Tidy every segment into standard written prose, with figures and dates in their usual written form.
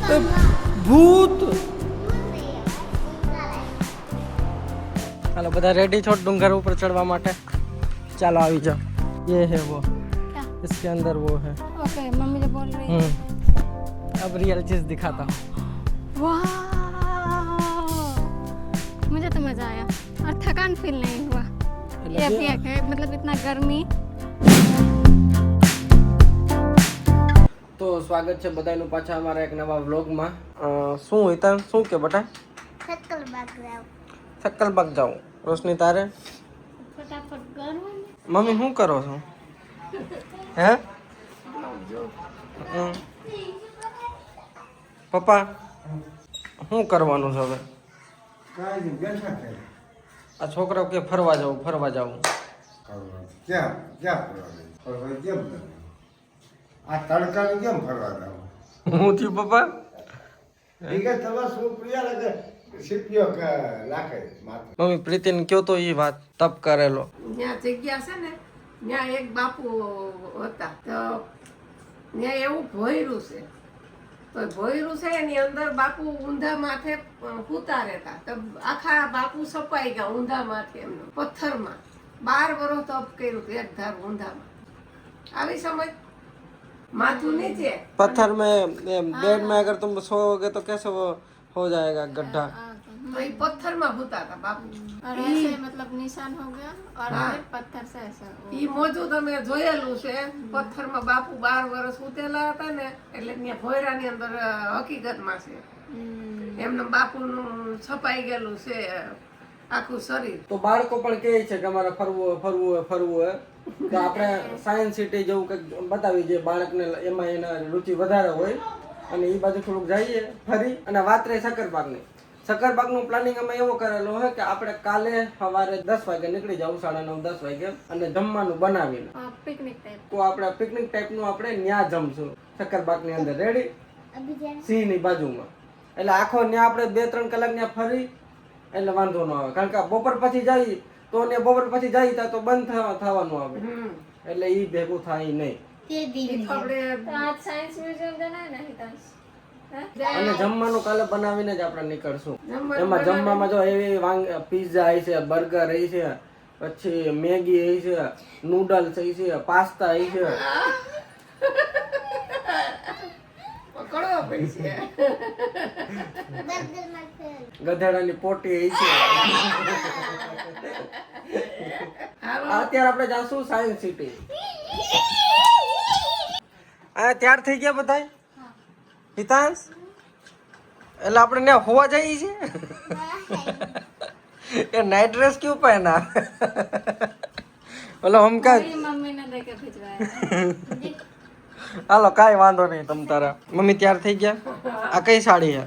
ભૂત. હાલો બધા રેडी છો डूंगर ऊपर चढ़वा માટે? चलो આવી जाओ. ये है वो, इसके अंदर वो है. ओके मम्मी जो बोल रही है. अब रियल चीज दिखाता हूँ. वाह मुझे तो मजा आया और थकान फील नहीं हुआ. ये भी है मतलब इतना गर्मी. તો સ્વાગત છે બધાનું પાછા અમારા એક નવા વ્લોગમાં. શું હિતાન શું કે બટા? સક્કલબાગ જાઉં. રોશની તારે? ફટાફટ કરો. મમ્મી શું કરો છો? હે પપ્પા શું કરવાનું છે હવે? આ છોકરાઓ કે ફરવા જાવું ફરવા જાવું. આ તડકાને કેમ ફરવા જાવ? હું થયું પપ્પા? ઠીક છે તમારે શું પ્રિય લાગે સીપીઓ કે લાગે માથે. મમ્મી પ્રીતિને કયો તો એ વાત તપ કરેલો. ત્યાં જગ્યા છે ને ત્યાં એક બાપુ હતા તો ત્યાં એવું ભોયરું છે તો ભોયરું છે એની અંદર બાપુ ઊંધા માથે સૂતા રહેતા તો આખા બાપુ સપાઈ ગયા ઊંધા માથે એમનું પથ્થરમાં 12 વર્ષ તપ કર્યું હતું એક ધાર ઊંધામાં. આવી સમજ माथू नीचे पत्थर में बेड में अगर तुम सोओगे तो कैसे वो हो जाएगा गड्ढा. तो ये पत्थर में होता था बापू और ऐसे मतलब निशान हो गया और फिर पत्थर से ऐसा ઈ મોજું તમે જોયેલું છે પથ્થરમાં બાપુ 12 વર્ષ ઉતેલા હતા ને એટલે ત્યાં ભોયરાની અંદર હકીકતમાં છે એમને બાપુનું છપાઈ ગયેલું છે આખું શરીર. તો બાળકો પણ કહે છે કે અમારે ફરવું ફરવું ફરવું હે તો આપણે સાયન્સ સિટી જેવું કંઈક બતાવી દઈએ બાળકને, એમાં એના રુચિ વધારે હોય અને એ બાજુ થોડુંક જઈએ ફરી અને વાત રહી સક્કરબાગની. સક્કરબાગનું પ્લાનિંગ અમે એવો કરેલો હોય કે આપણે કાલે સવારે 10 વાગે નીકળી જાવ 9:30-10 વાગે અને જમવાનું બનાવીને पिकनिक टाइप. તો આપણે પિકનિક ટાઈપનું આપણે ન્યા જમશું સક્કરબાગની અંદર. રેડી? સિંહની બાજુમાં. એટલે આખો ન્યા આપણે 2-3 કલાક ન્યા ફરી એટલે વાંધો ન આવે કારણ કે બપોર પછી જઈએ તો ને બપોર પછી જઈએ તો બંધ થવાનું આવે એટલે ઈ ભેગું થાય નહીં. આપણે आज साइंस म्यूजियम जाना है ना हितांश. અને જમવાનું કાલે બનાવીને જ આપણે નીકળશું. એમાં જમવામાં જો એવી પીઝા આવી છે, બર્ગર આવી છે, પછી મેગી આવી છે, નૂડલ્સ આવી છે, પાસ્તા આવી છે. પકડવા પડશે ગધેડાની પોટી આવી છે. અત્યારે આપણે જાશું સાયન્સ સિટી. આ તૈયાર થઈ ગયા બધા હિતાંશ? એટલે આપણે ને હોવા જઈએ છીએ ये नाइट ड्रेस क्यों पहना? बोलो हम का मम्मी ने देके भिजवाया. हालो काई वांधो नहीं तम तारा. मम्मी तैयार થઈ ગયા? આ કઈ સાડી है?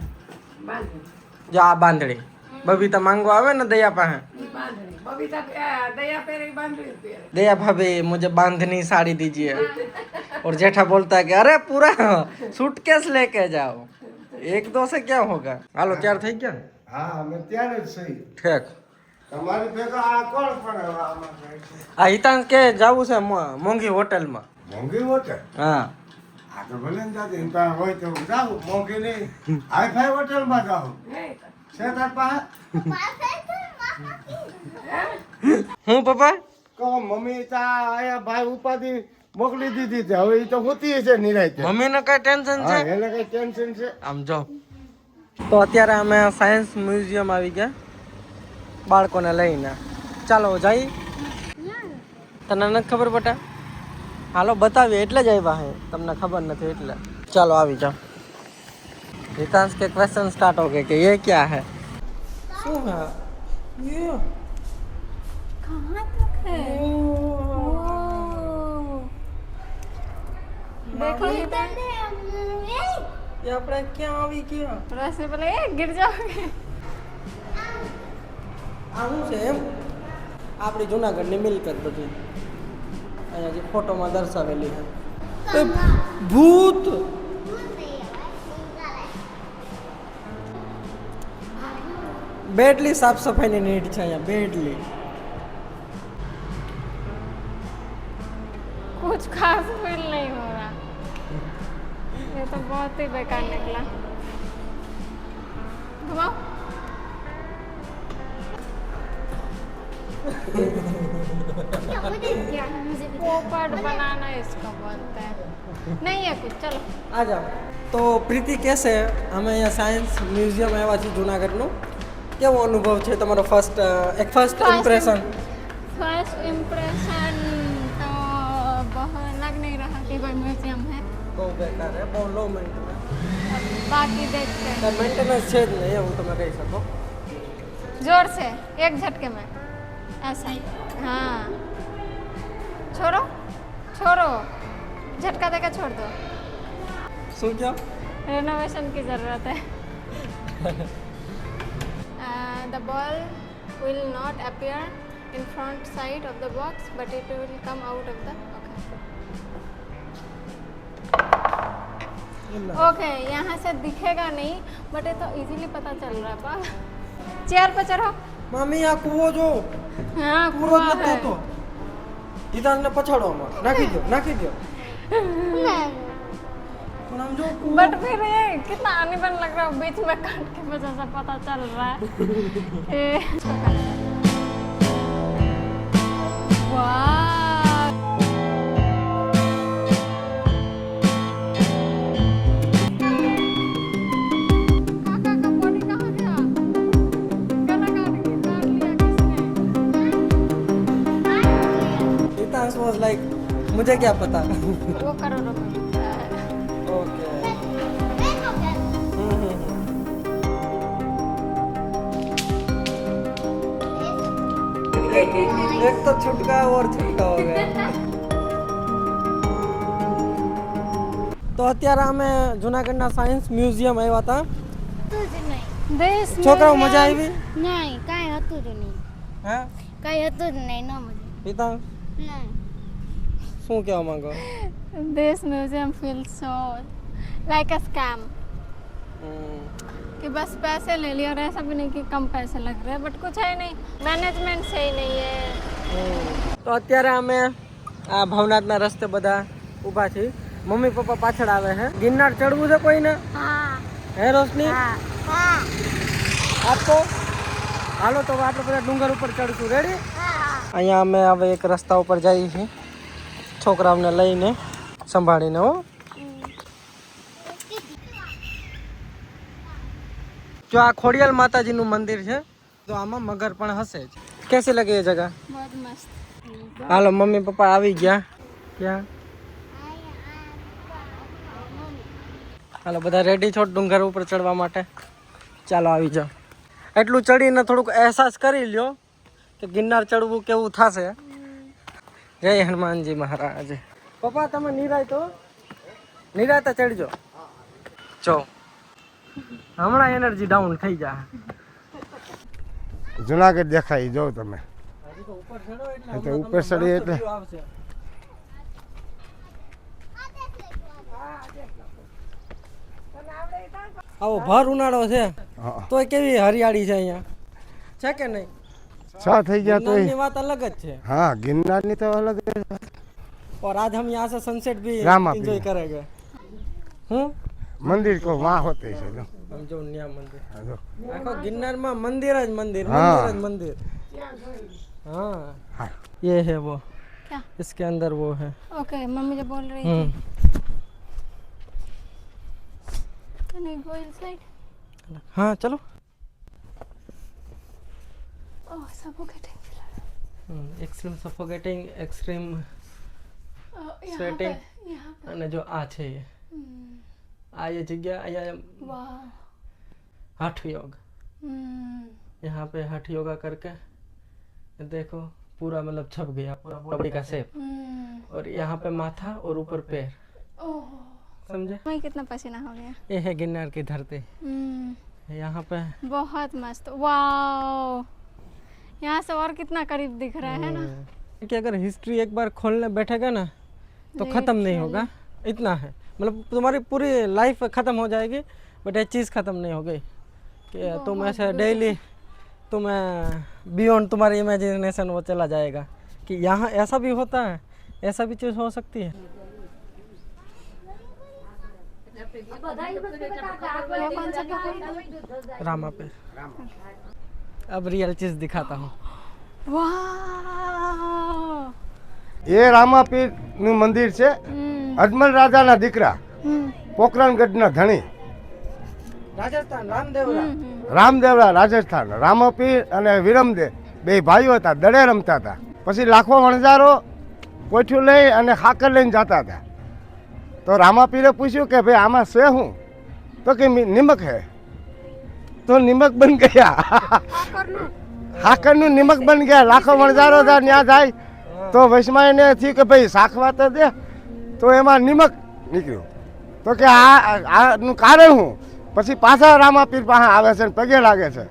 जो आ बांधड़ी बबीता मांगो आवे ना दया પાસે. બબીતા દયા પહેરી બાંધવી પહેરે. दया भाभी मुझे बांधनी साड़ी दीजिए. और जेठा बोलता है कि अरे पूरा सूटकेस लेके जाओ. एक दो से क्या होगा? हालो तैयार થઈ ગયા? હા અમે ત્યારે જ સહી. ઠેક. તમારી ભેગા આ કોણ પણ આમાં જાય છે? આ હિતાંશ કે જાવું છે મોંઘી હોટલમાં. મોંઘી હોટલ? હા આ તો ભલે ને જાતે એમ પાસે હોય તો જાવ, મોંઘી નહીં હાઈ-ફાઈ હોટલમાં જાવ છે તાર પાસે? હું પપ્પા કહો મમ્મી તા આયા ભાઈ ઉપાધિ મોકલી દીધી છે, હવે ઈ તો હોતી છે નિરાંતે. મમ્મીને કઈ ટેન્શન છે? હા એને કઈ ટેન્શન છે? આમ જો તો અત્યારે અમે સાયન્સ મ્યુઝિયમ આવી ગયા બાળકોને લઈને. ચાલો જઈ. તને નથી ખબર બટા? હાલો બતાવીએ એટલે જ આવ્યા હે, તમને ખબર નથી એટલે. ચાલો આવી જાઓ. हितांश के क्वेश्चन स्टार्ट हो गए कि ये क्या है? શું है ये? कहाँ तक है? देखो हितांश. ये આપણે ક્યાં આવી ગયા? रस में बोले गिर जाओगे. આ શું છે એમ? આપણી જુનાગઢની મિલકત બધી અહીંયા જે ફોટોમાં દર્શાવેલી છે. ભૂત. બેડલી સાફ સફાઈની નીડ છે અહીંયા. બેડલી कुछ खास फील नहीं हो रहा. ये तो बहुत ही बेकार निकला. पोपट बनाना इसको बोलते हैं। नहीं है कुछ, चलो आ जाओ। તો પ્રીતિ કહેશે અમે અહીંયા સાયન્સ મ્યુઝિયમ આવ્યા છીએ જુનાગઢનું, કેવો અનુભવ છે તમારો ફર્સ્ટ ઇમ્પ્રેશન? फर्स्ट इम्प्रेशन तो बहुत लग नहीं रहा कि कोई म्यूजियम है। બહુ બેકાર છે, બહુ લો મેન્ટેનન્સ, बाकी देखते हैं। મેન્ટેનન્સ છે જ નહીં એવું તમે કહી શકો। जोर से एक झटके में ऐसा, हाँ छोड़ो छोड़ो, झटका देकर छोड़ दो। શું કહો? रेनोवेशन की ज़रूरत है। The ball will not appear in front side of the box, but it will come out of the okay, यहाँ से दिखेगा नहीं, बट ये तो इजीली पता चल रहा है। बाल चेयर पे चढ़ो। મમ્મી આ કૂવો જો, हाँ પૂરો कुआं જ है। નતો, ગીતાને પછાડો આમાં, નાખી દો। પણ આમ જો કૂવો, बट फिर ये कितना अनइवन लग रहा है, बीच में काट के वजह से पता चल रहा है। वाह, काका का बॉडी कहाँ गया? गला काट लिया किसने? ગીता वॉज लाइक मुझे क्या पता। वो करोड़ों में मिलता है। ओके। एक तो छुटका और छुटका हो गया। તો અત્યારે અમે જુનાગઢના સાયન્સ મ્યુઝિયમ આવ્યા હતા। देश છોકરાઓ મજા આવી? નહીં કાંઈ હતું જ નહીં, હા કાંઈ હતું જ નહીં, ન મજા પિતા નહીં। શું કહેવા માંગો? This museum feels so like a scam, कि बस पैसे ले लिए, और ऐसा भी नहीं कि कम पैसे लग रहे हैं, बट कुछ है नहीं, मैनेजमेंट सही नहीं है। તો અત્યારે અમે આ ભવનાથના રસ્તે બધા ઊભા છીએ। મમ્મી પપ્પા પાછળ આવે છે। ગિરનાર ચડવું છે કોઈને? હા હે રોશની? હા હા આપો હાલો તો આપણે બધા ડુંગર ઉપર ચડશું। રેડી? હા અહીંયા અમે હવે એક રસ્તા ઉપર જઈએ છીએ છોકરાઓને લઈને સંભાળીને। હો જો આ ખોડિયાલ માતાજીનું મંદિર છે, તો આમાં મગર પણ હશે જ। કેસી લગી એ જગह? बहुत मस्त। હાલો મમ્મી પપ્પા આવી ગયા। ક્યાં? હાલો બધા રેડી છો ડુંગર ઉપર ચડવા માટે? ચાલો આવી જાઓ। એટલું ચડીને થોડુંક અહેસાસ કરી લ્યો કે ગિરનાર ચડવું કેવું થશે। જય હનુમાનજી મહારાજ। પપ્પા તમે નિરાતે ચડજો। જો હમણાં એનર્જી ડાઉન થઈ જાય। જુનાગઢ દેખાય જો તમે હજી તો ઉપર ચડો એટલે એ તો હમણાં ઉપર તમને ચડીએ મસ્ત એટલે. view આવશે। આવો ભર ઉનાળો છે હા તોય કેવી હરિયાળી છે અહીંયા, છે કે નહીં? છ થઈ ગયા તો ગિरनार बात अलग है। हाँ गिरनार ની તો અલગ જ છે। और आज हम यहाँ से सनसेट भी रामा एंजॉय पीर। करेंगे। મંદિર કો વहाँ होते છે જો हम जो न्या मंदिर હા, જો आखो गिरनार में मंदिर જ मंदिर हाँ। मंदिर જ मंदिर। हाँ हाँ ये है वो, क्या? इसके अंदर वो है। ओके, मम्मी जो बोल रही थी। Can I go inside? हाँ चलो। Oh, suffocating. Extreme suffocating, extreme यहाँ Sweating. पे, यहाँ पे। અને જો આ છે એ આ ये जगह અહીંયા वाह। हठ योग, यहाँ पे हठ योगा करके देखो पूरा मतलब छप गया पूरा बॉडी का शेप, और यहाँ पे माथा और ऊपर पैर, ओह, समझे? मैं कितना पसीना हो गया। ये है गिरनार की धरती। यहाँ पे बहुत मस्त, वाह। यहाँ से और कितना करीब दिख रहा है ना। कि अगर हिस्ट्री एक बार खोलने बैठेगा ना तो ख़त्म नहीं होगा। इतना है, मतलब तुम्हारी पूरी लाइफ ख़त्म हो जाएगी, बट ये चीज़ ख़त्म नहीं होगी कि तुम ऐसे डेली तुम्हें बियॉन्ड तुम्हारी इमेजिनेशन वो चला जाएगा कि यहाँ ऐसा भी होता है, ऐसा भी चीज़ हो सकती है। ये कौन सा क्या? रामा पे अब रियल चीज़ दिखाता हूँ। वाह, એ રામાપીરનું મંદિર છે. અજમલ રાજાના દીકરા, પોખરણગઢના ધણી રાજસ્થાન રામદેવરા. રામદેવરા રાજસ્થાન. રામાપીર અને વિરમદેવ બે ભાઈઓ હતા, દડે રમતા હતા. પછી લાખો વણઝારો કોઠ્યું લઈ અને ખાકર લઈને જતા હતા. તો રામાપીરે પૂછ્યું કે ભાઈ આમાં છે શું? તો કે નિમક હે. તો નિમક બન ગયા. ખાકરનું નિમક બન ગયા. લાખો વણઝારો ત્યાં જાય તો વૈષ્ણવ એને થયું કે ભાઈ શાખવા તો દે. તો એમાં નિમક નીકળ્યું. તો કે આનું કારણ શું? પછી પાછા રામાપીર પાસે આવે છે ને પગે લાગે છે.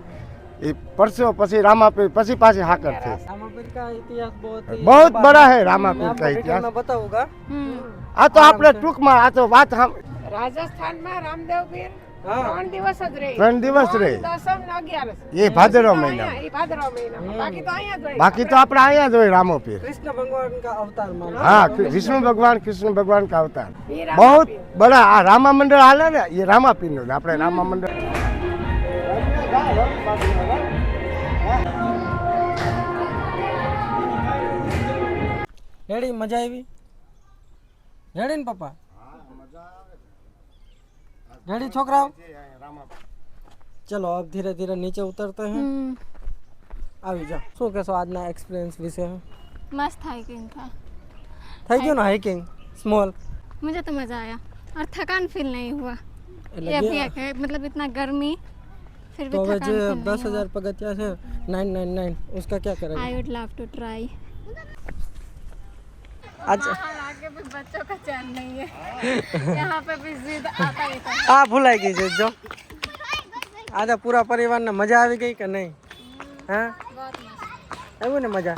એ પરસો પછી રામાપીર પછી પાછી હાકર થઈ. रामापीर का इतिहास बहुत बड़ा है रामापीर का इतिहास. मैं बताऊंगा. આ તો આપણે ટૂંકમાં આ તો વાત રાજસ્થાનમાં રામદેવ પીર હા. 3 દિવસ જ રહે. 3 દિવસ રહી. દસમ ને 11. એ ભાદરવા મહિના. એ ભાદરવા મહિનામાં. બાકી તો અહીંયા જ હોય. બાકી તો આપણે અહીંયા જ હોય રામોપીર. कृष्ण भगवान का अवतार माना. हाँ विष्णु भगवान कृष्ण भगवान का अवतार. એ बहुत बड़ा आ रामा मंडल हाले ने ये रामापीर નું આપણે રામા મંડળ. रेडी मजा आई? रेडी ने पापा? रेडी छोकराओ? चलो अब धीरे धीरे नीचे उतरते हैं. આવી જાઓ. શું કહેશો આજના એક્સપિરિયન્સ વિશે? मस्त हाइकिंग था. થઈ ગયું ને હાઇકિંગ સ્મોલ? मुझे तो मज़ा आया और थकान फील नहीं हुआ. એટલે ये જે- भी एक है, मतलब इतना गर्मी फिर भी तो હવે थकान જે फील नहीं 10,000 પગથિયા છે 999 उसका क्या हुआ. करेंगे I would love to try. आज? आगे भी बच्चों का चैन नहीं है. यहाँ पे भी जिद आता ही था. આ ભૂલાઈ ગઈ છે જો. આજે પૂરા પરિવારને મજા આવી ગઈ કે નહીં? હા बहुत मस्त. આવ્યું ને મજા?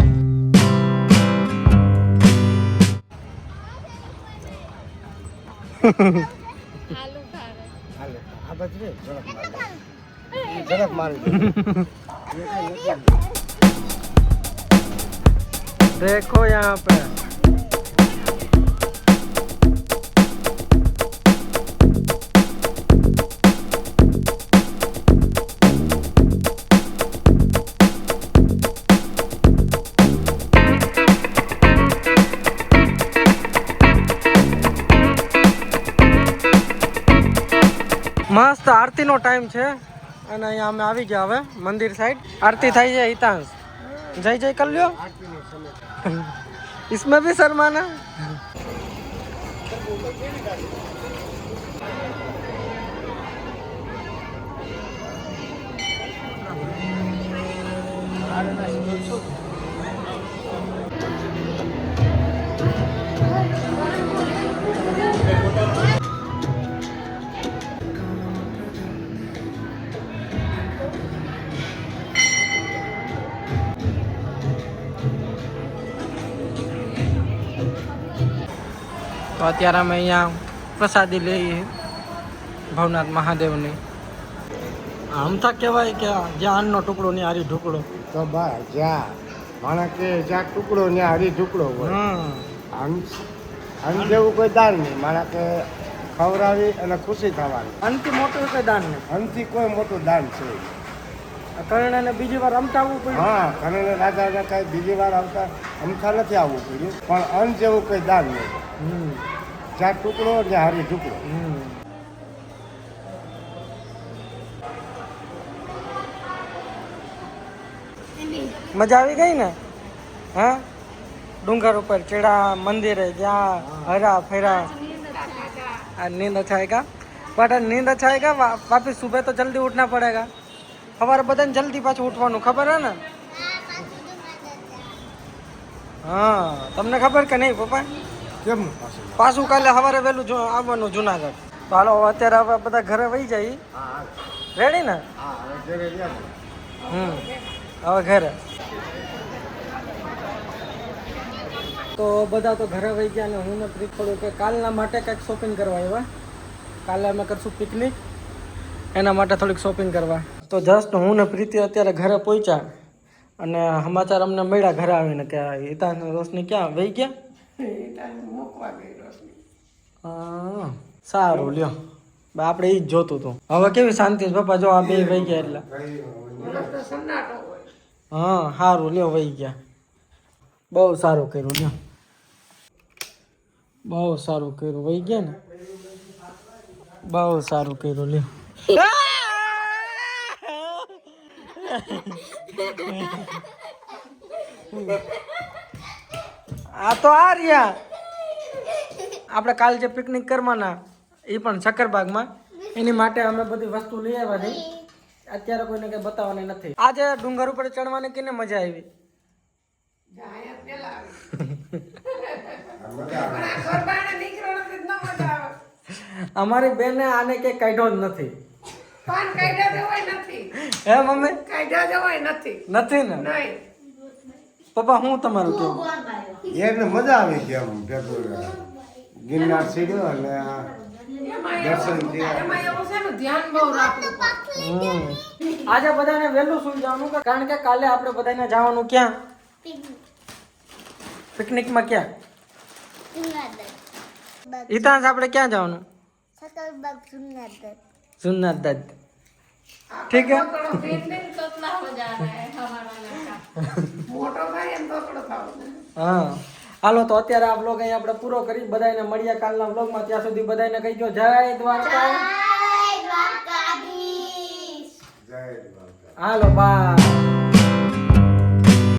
आलू खा रहे. હાલે આ બાજુ રે ઝડપ મારી. देखो यहाँ पे મસ્ત આરતીનો ટાઈમ છે અને અહીંયા અમે આવી ગયા હવે મંદિર સાઈડ. આરતી થાય છે. હિતાંશ જય જય कर લ્યો. इसमें भी शर्माना. તો અત્યારે અમે અહીંયા પ્રસાદી લઈએ ભવનાથ મહાદેવની. આમ તો કહેવાય કે જ્યાં અન્નનો ટુકડો ને હારી ઢુકડો. તો બા જ્યાં માણસ કે જ્યાં ટુકડો ત્યાં હરી ટુકડો હોય. અન્ન જેવું કોઈ દાન નહીં. માણસ કે ખવડાવી અને ખુશી થવાની. અનથી મોટું કોઈ દાન નહીં. અન્નથી કોઈ મોટું દાન છે. કર્ણને બીજી વાર અમતાવવું પડ્યું. હા ઘણા રાજાને કાંઈ બીજી વાર આવતા અમથા નથી આવવું પડ્યું. પણ અન્ન જેવું કોઈ દાન નહીં. જ્યાં ટુકડો ત્યાં હારી ટુકડો. મજા આવી ગઈ ને? હા डूंगर ऊपर चढ़ा मंदिर है जहाँ हरा फेरा. नींद अच्छा आएगा. बट नींद अच्छा आएगा वापिस सुबह तो जल्दी उठना पड़ेगा. हमारे बदन जल्दी पाछું ઉઠવાનું ખબર હે ને? હા તમને ખબર કે નહીં પપ્પા? કેમ પાછું કાલે સવારે વહેલું આવવાનું જુનાગઢ. તો હાલો અત્યારે હવે બધા ઘરે વહી જાય. રેડી ને? હવે ઘરે તો બધા તો ઘરે વહી ગયા ને હું ને પ્રીત પડ્યું કે કાલના માટે કંઈક શોપિંગ કરવા આવ્યા. કાલે અમે કરશું પિકનિક, એના માટે થોડીક શોપિંગ કરવા. તો જસ્ટ હું ને પ્રીતિ અત્યારે ઘરે પહોંચ્યા અને સમાચાર અમને મળ્યા ઘરે આવીને કે હિતાંશ રોશની ક્યાં વહી ગયા. મૂકવા ગઈ રોશની. હા સારું લ્યો. આપણે ઈ જ જોતું હતું. હવે કેવી શાંતિ છે પપ્પા? જો આ બે વહી ગયા એટલે તો સન્નાટો હોય. હા સારું લ્યો વહી ગયા. બહુ સારું કર્યું લ્યો. બહુ સારું કર્યું વહી ગયા ને બહુ સારું કર્યું લ્યો આ તો આ રહ્યા આપણે કાલ જે પિકનિક કરવાના એ પણ શક્કરબાગમાં એની માટે અમે બધી વસ્તુ લઈ આવ્યા છે અત્યારે કોઈને કઈ બતાવવાની નથી આજે ડુંગર ઉપર ચડવાની કેને મજા આવી જાયા પેલા આવી. પણ આ ઘર બહાર નીકળો નથી તો ન મજા આવે. અમારી બેને આને કે કાઢ્યો જ નથી પાન કાઢ્યા જેવાય નથી. હે મમ્મી કાઢ્યા જેવાય નથી. નથી ને નહીં. પપ્પા હું તમારું કેવું એને મજા આવી ગઈ આમ ભેગું ગિરનાર સીડ્યો અને દર્શન થયા. એમાં એવું છે ને ધ્યાન બહુ રાખવું પડે. આજે બધાને વહેલું સુઈ જવાનું કારણ કે કાલે આપણે બધાને જવાનું ક્યાં પિકનિકમાં ક્યાં ઇતાંશ આપણે ક્યાં જવાનું સકલબાગ સુન્નાદર સુન્નાથ દાદ ઠીક હે થોડો ફીટ નહીં તો ના હો જા રહા હે હમારા લડકા. મોટો થાય એમ તો થોડો થાવ. હા હાલો તો અત્યારે આ બ્લોગ અહીં આપણે પૂરો કરી બધાને મળ્યા કાલના બ્લોગમાં ત્યાં સુધી બધાને કહી દો જય દ્વારકા જય દ્વારકા. હાલો બાય